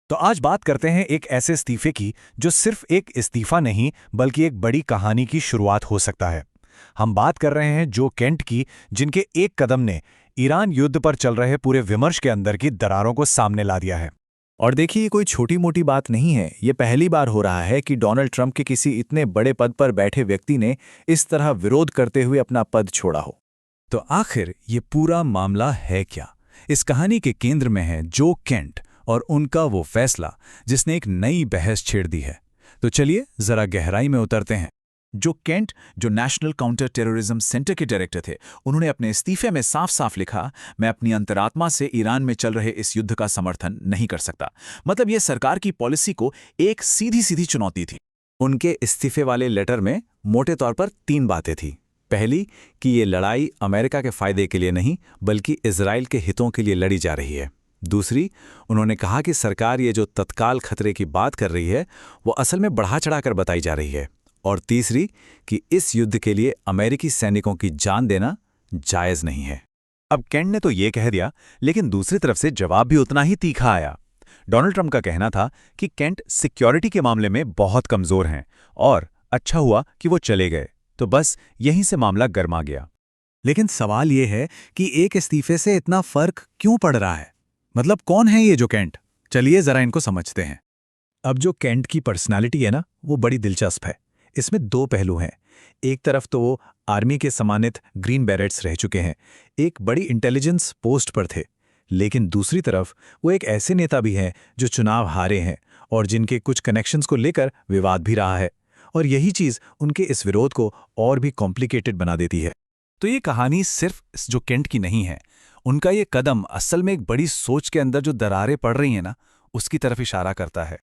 तो आज बात करते हैं एक ऐसे इस्तीफे की जो सिर्फ एक इस्तीफा नहीं बल्कि एक बड़ी कहानी की शुरुआत हो सकता है। हम बात कर रहे हैं जो केंट की, जिनके एक कदम ने ईरान युद्ध पर चल रहे पूरे विमर्श के अंदर की दरारों को सामने ला दिया है। और देखिए, ये कोई छोटी मोटी बात नहीं है। ये पहली बार हो रहा है कि डोनाल्ड ट्रंप के किसी इतने बड़े पद पर बैठे व्यक्ति ने इस तरह विरोध करते हुए अपना पद छोड़ा हो। तो आखिर ये पूरा मामला है क्या? इस कहानी के केंद्र में है जो केंट और उनका वो फैसला जिसने एक नई बहस छेड़ दी है। तो चलिए जरा गहराई में उतरते हैं। जो केंट, जो नेशनल काउंटर टेररिज्म सेंटर के डायरेक्टर थे, उन्होंने अपने इस्तीफे में साफ साफ लिखा, मैं अपनी अंतरात्मा से ईरान में चल रहे इस युद्ध का समर्थन नहीं कर सकता। मतलब ये सरकार की पॉलिसी को एक सीधी सीधी चुनौती थी। उनके इस्तीफे वाले लेटर में मोटे तौर पर 3 बातें थी। पहली कि ये लड़ाई अमेरिका के फायदे के लिए नहीं बल्कि इजराइल के हितों के लिए लड़ी जा रही है। दूसरी, उन्होंने कहा कि सरकार ये जो तत्काल खतरे की बात कर रही है वो असल में बढ़ा चढ़ाकर बताई जा रही है। और तीसरी कि इस युद्ध के लिए अमेरिकी सैनिकों की जान देना जायज नहीं है। अब केंट ने तो ये कह दिया, लेकिन दूसरी तरफ से जवाब भी उतना ही तीखा आया। डोनाल्ड ट्रंप का कहना था कि केंट सिक्योरिटी के मामले में बहुत कमजोर हैं और अच्छा हुआ कि वो चले गए। तो बस यहीं से मामला गर्मा गया। लेकिन सवाल ये है कि एक इस्तीफे से इतना फर्क क्यों पड़ रहा है? मतलब कौन है ये जो केंट? चलिए जरा इनको समझते हैं। अब जो केंट की पर्सनालिटी है ना, वो बड़ी दिलचस्प है। इसमें 2 पहलू हैं। एक तरफ तो वो आर्मी के सम्मानित ग्रीन बैरेट्स रह चुके हैं, एक बड़ी इंटेलिजेंस पोस्ट पर थे। लेकिन दूसरी तरफ वो एक ऐसे नेता भी हैं जो चुनाव हारे हैं और जिनके कुछ कनेक्शंस को लेकर विवाद भी रहा है। और यही चीज़ उनके इस विरोध को और भी कॉम्प्लिकेटेड बना देती है। तो ये कहानी सिर्फ जो केंट की नहीं है, उनका ये कदम असल में एक बड़ी सोच के अंदर जो दरारें पड़ रही हैं ना, उसकी तरफ इशारा करता है।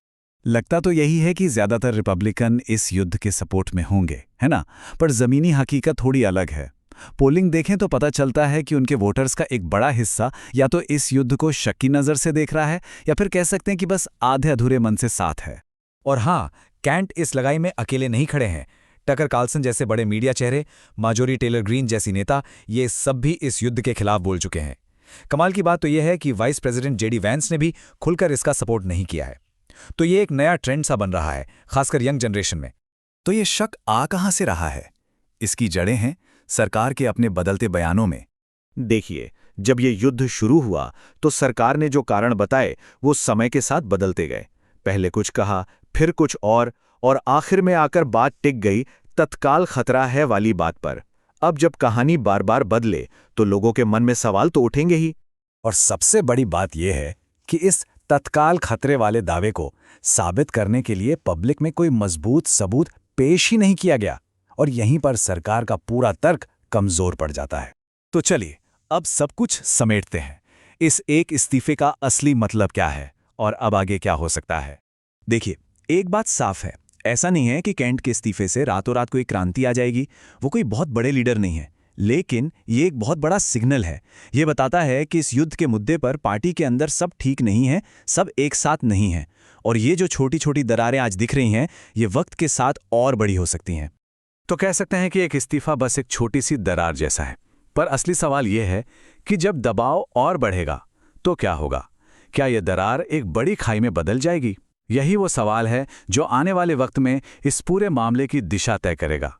लगता तो यही है कि ज्यादातर रिपब्लिकन इस युद्ध के सपोर्ट में होंगे, है ना? पर जमीनी हकीकत थोड़ी अलग है। पोलिंग देखें तो पता चलता है कि उनके वोटर्स का एक बड़ा हिस्सा या तो इस युद्ध को शक की नज़र से देख रहा है या फिर कह सकते हैं कि बस आधे अधूरे मन से साथ है। और हाँ, केंट इस लड़ाई में अकेले नहीं खड़े हैं। टकर कार्लसन जैसे बड़े मीडिया चेहरे, मार्जोरी टेलर ग्रीन जैसी नेता, ये सब भी इस युद्ध के खिलाफ बोल चुके हैं। कमाल की बात तो यह है कि वाइस प्रेसिडेंट जेडी वैंस ने भी खुलकर इसका सपोर्ट नहीं किया है। तो ये एक नया ट्रेंड सा बन रहा है, खासकर यंग जनरेशन में। तो ये शक आ कहाँ से रहा है? इसकी जड़ें हैं सरकार के अपने बदलते बयानों में। देखिए, जब ये युद्ध शुरू हुआ तो सरकार ने जो कारण बताए वो समय के साथ बदलते गए। पहले कुछ कहा, फिर कुछ और आखिर में आकर बात टिक गई तत्काल खतरा है वाली बात पर। अब जब कहानी बार बार बदले तो लोगों के मन में सवाल तो उठेंगे ही। और सबसे बड़ी बात यह है कि इस तत्काल खतरे वाले दावे को साबित करने के लिए पब्लिक में कोई मजबूत सबूत पेश ही नहीं किया गया और यहीं पर सरकार का पूरा तर्क कमजोर पड़ जाता है। तो चलिए अब सब कुछ समेटते हैं। इस एक इस्तीफे का असली मतलब क्या है और अब आगे क्या हो सकता है? देखिए, एक बात साफ है, ऐसा नहीं है कि केंट के इस्तीफे से रातों रात कोई क्रांति आ जाएगी। वो कोई बहुत बड़े लीडर नहीं है, लेकिन ये एक बहुत बड़ा सिग्नल है। ये बताता है कि इस युद्ध के मुद्दे पर पार्टी के अंदर सब ठीक नहीं है, सब एक साथ नहीं है। और ये जो छोटी छोटी दरारें आज दिख रही हैं, ये वक्त के साथ और बड़ी हो सकती हैं। तो कह सकते हैं कि एक इस्तीफा बस एक छोटी सी दरार जैसा है। पर असली सवाल ये है कि जब दबाव और बढ़ेगा तो क्या होगा? क्या यह दरार एक बड़ी खाई में बदल जाएगी? यही वो सवाल है जो आने वाले वक्त में इस पूरे मामले की दिशा तय करेगा।